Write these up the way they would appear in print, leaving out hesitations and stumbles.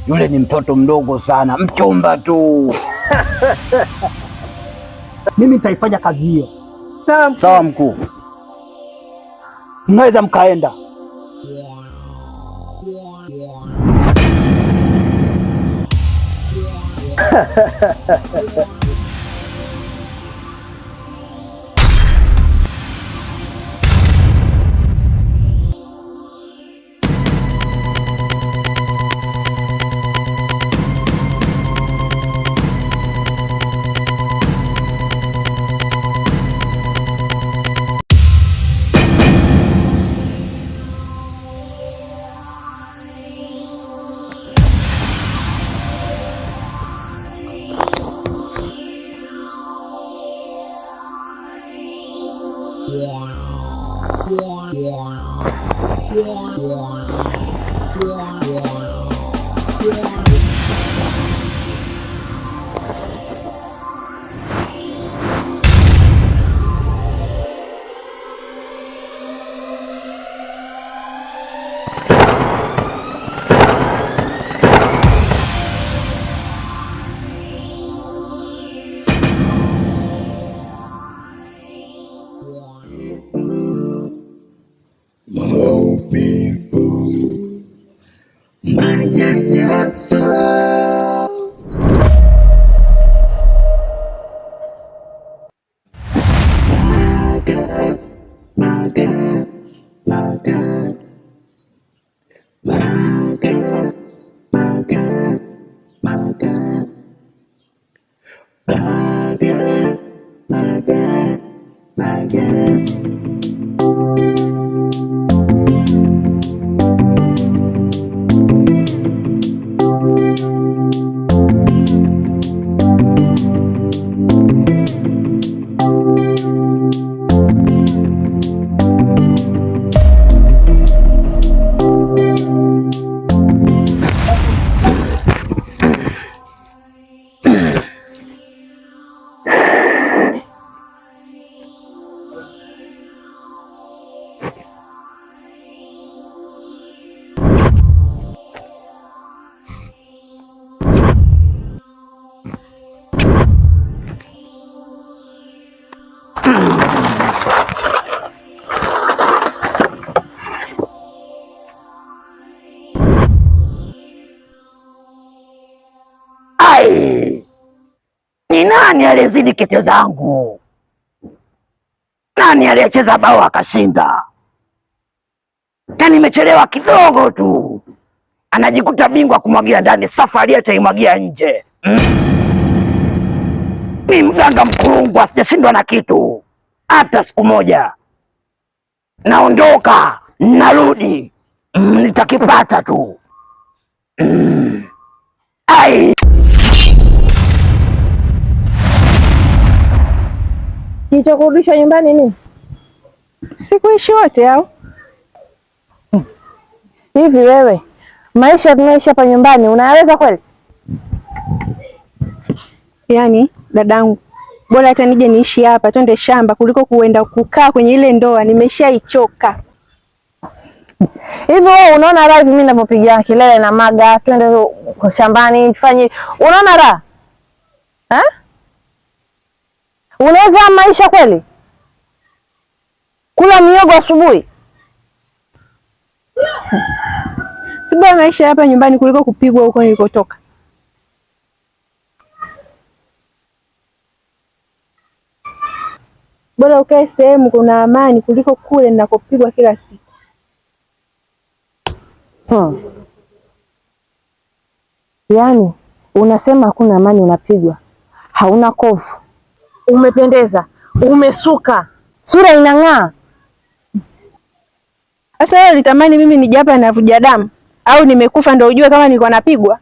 Yule ni mtoto mdogo sana, mchumba tu. Mimi nitaifanya kazi hiyo. Sawa mkuu. Mnaweza mkaenda. Ni nani aliyezidi kete zangu? Nani aliyecheza bao akashinda? Na nimechelewa kidogo tu, anajikuta bingwa kumwagia ndani, safari ataimwagia nje. Ni mganga mkurungwa, sijashindwa na kitu hata siku moja. Naondoka, narudi, nitakipata tu. Ai, Kilichokurudisha nyumbani nini? Sikuishi wote au? Hivi wewe, maisha tunaishi hapa nyumbani unayaweza kweli? Yaani dadangu, bora hata nije niishi hapa twende shamba kuliko kuenda kukaa kwenye ile ndoa, nimeshaichoka. Hivi wewe unaona raha mimi ninapopiga kelele na Maga twende shambani tufanye, unaona raha? Unaweza maisha kweli? Kula miogo asubuhi? Si bora maisha hapa nyumbani kuliko kupigwa huko nilikotoka. Bora ukae sehemu kuna amani kuliko kule ninakopigwa kila siku. Yaani unasema hakuna amani, unapigwa, hauna kovu. Umependeza, umesuka, sura inang'aa. Sasa wewe ulitamani mimi nije hapa navuja damu au nimekufa ndio ujue kama nilikuwa napigwa?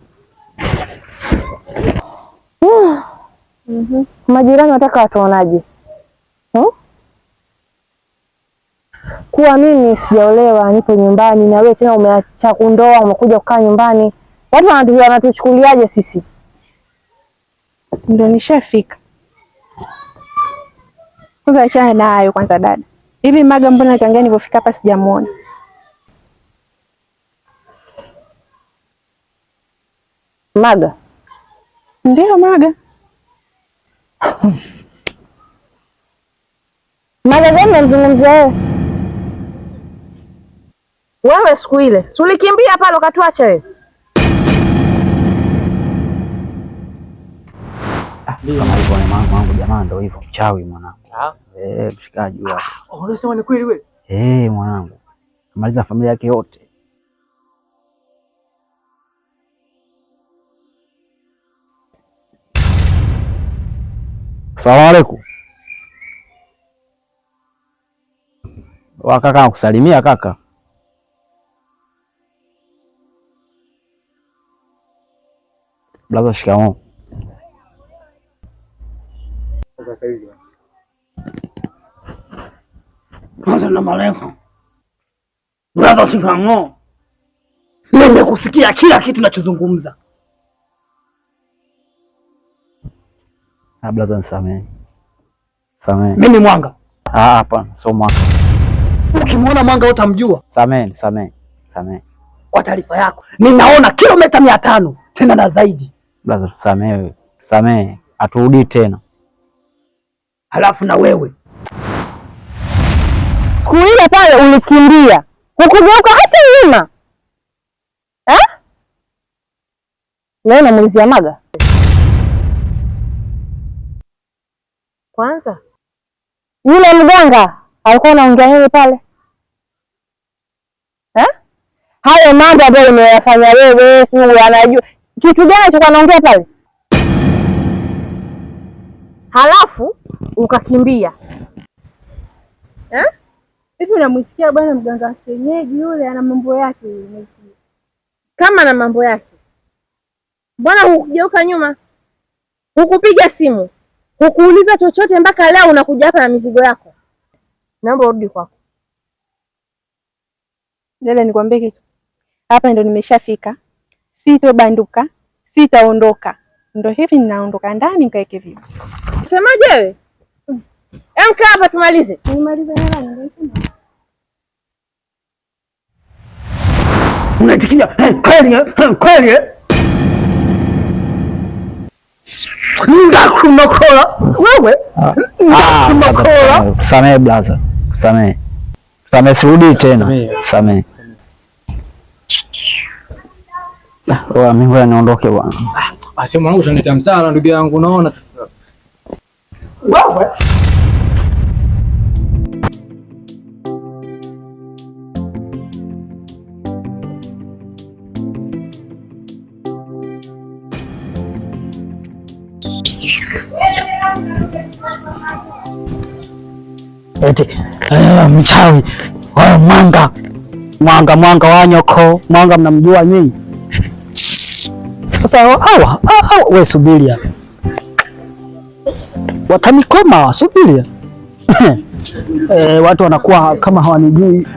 Majirani wataka watuonaje? Kuwa mimi sijaolewa, nipo nyumbani na wewe tena umeacha kundoa, umekuja kukaa nyumbani. Watu wanatuchukuliaje sisi? Ndio nishafika. Kwanza achana na hayo kwanza dada. Hivi Maga mbona tangia nilipofika hapa sijamuona? Maga? Ndio Maga. Maga gani namzungumzia wewe? Wewe siku ile si ulikimbia pale ukatuacha wewe? Kama hivyo mwanangu, jamaa ndio hivyo mchawi mwanangu. Mshikaji wako. Unasema ni kweli wewe? Mwanangu. Kamaliza familia yake yote. Asalamu alaykum. Kaka nakusalimia kaka. Blaza, shikamoo. Sasa hizi. Kwanza na malengo. Blaza, shikamoo. Mimi kusikia kila kitu unachozungumza. Blaza, nisamehe. Samehe. Mimi Mwanga. Hapana, sio Mwanga. Ukimwona Mwanga utamjua. Samehe. Kwa taarifa yako, ninaona kilomita 500 tena na zaidi. Blaza, samehe. Aturudi tena. Halafu na wewe siku ile pale ulikimbia, hukugeuka hata nyuma. Leo namulizia Maga. Kwanza yule mganga alikuwa anaongea nini pale? Hayo mambo ambayo umeyafanya wewe, sio anajua kitu gani alichokuwa anaongea pale? Halafu ukakimbia. Hivi unamsikia bwana mganga kienyeji yule ana mambo yake yule. Kama na mambo yake. Mbona hukugeuka nyuma? Hukupiga simu? Hukuuliza chochote mpaka leo unakuja hapa na mizigo yako? Naomba urudi kwako. Dada, nikwambie kitu. Hapa ndo nimeshafika. Sitobanduka, sitaondoka. Ndo hivi ninaondoka ndani nikaeke vipi. Semaje wewe? Kaa hapa tumalize. Nimalize nani? unatikia kweli ndakunokola wewe. Samehe blaza, samehe, sirudi tena, samehe. Mimi ngoja niondoke bwana. Basi mwanangu, utaniletea msala ndugu yangu, unaona sasa. Wewe eti mchawi wewe, mwanga wa nyoko, mwanga mnamjua nyinyi? Sasa wewe subiria, watanikoma, subiria. Watu wanakuwa kama hawanijui.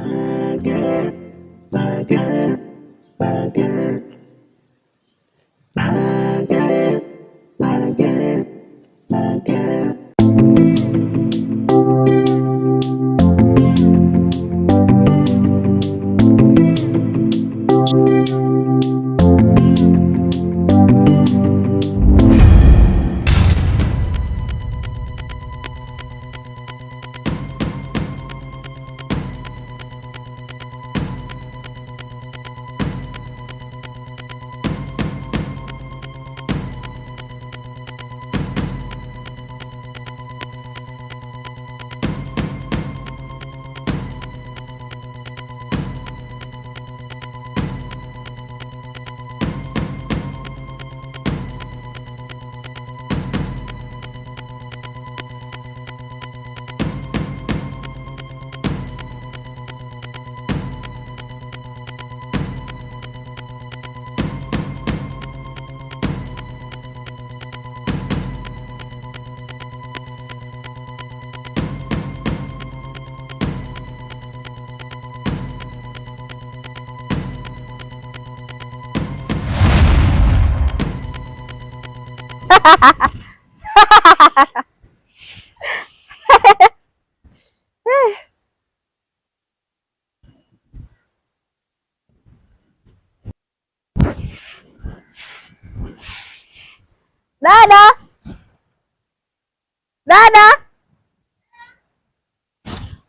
Dada, dada,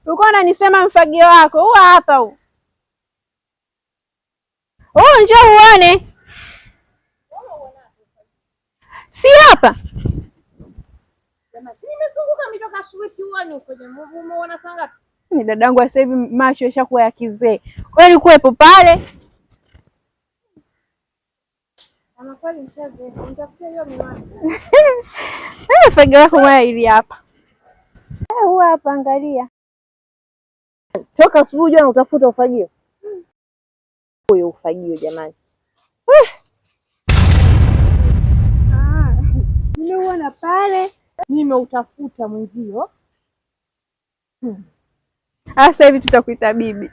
ulikuwa unanisema mfagio wako huu hapa huu. Njoo uone. Si hapa. Si nimezunguka mitoka asubuhi siuani uko je? Umeona saa ngapi? Ni dadangu sasa hivi macho yashakuwa ya kizee. Wewe ulikuwepo pale? Ama kweli mshaze. Nitafutia hiyo miwani. Fagio lako mwana ili hapa. Huu hapa angalia. Toka asubuhi jana utafuta ufagio. Huyo ufagio jamani. Nimeuona pale. Nimeutafuta mwenzio. Sasa hivi tutakuita bibi.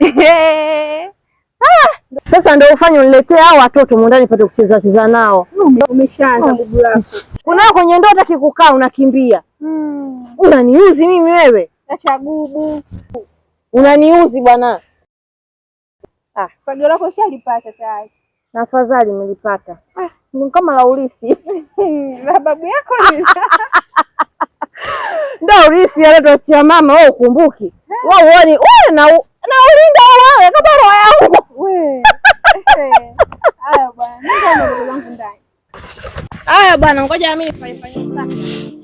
Sasa ndio ufanye uniletee hao watoto mwandani pate kucheza nao. Umeshaanza bubu lako. Kuna kwenye ndoa taki kukaa unakimbia. Unaniuzi mimi wewe. Acha bubu. Unaniuzi bwana. Fagio lako shalipata tayari. Na afadhali nilipata. Ni kama la ulisi. Na babu yako ni. Ndio ulisi alitoachia mama wewe ukumbuki. Wewe uone wewe na ulinda wewe kama roho yangu. Wewe. Haya bwana, nenda na wangu ndani. Haya bwana, ngoja mimi nifanye usafi.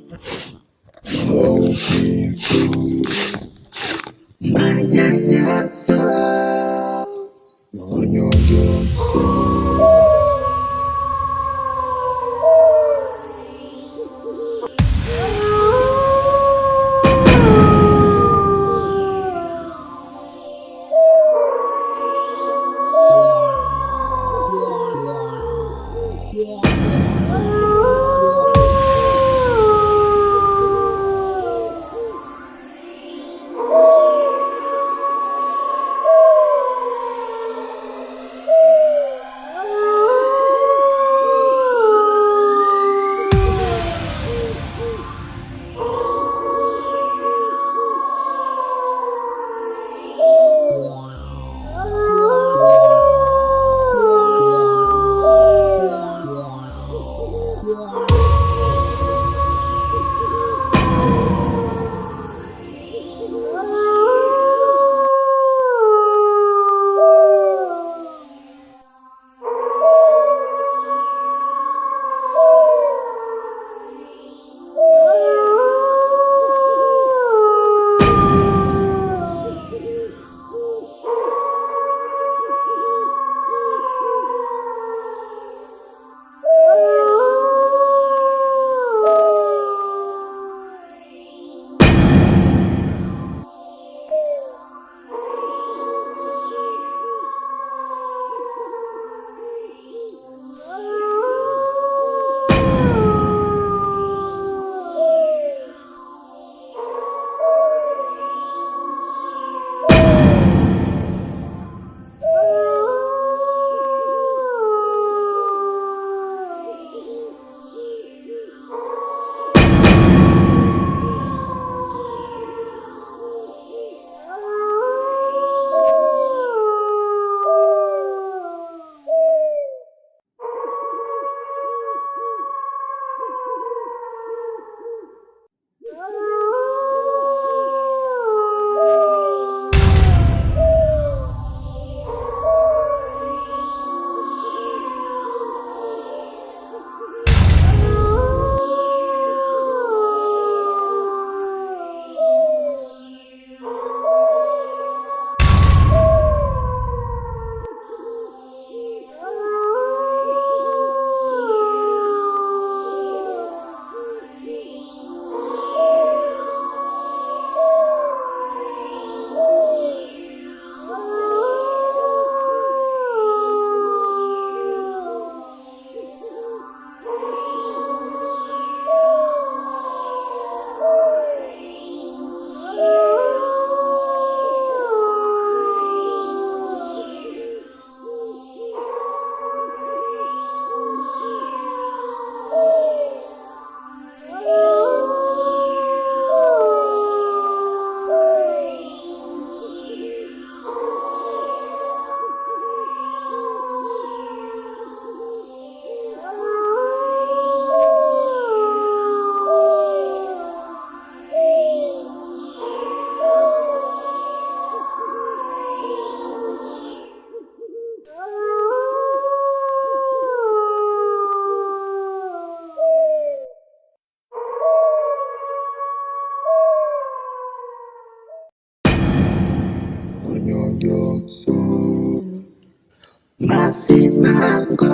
Masimango.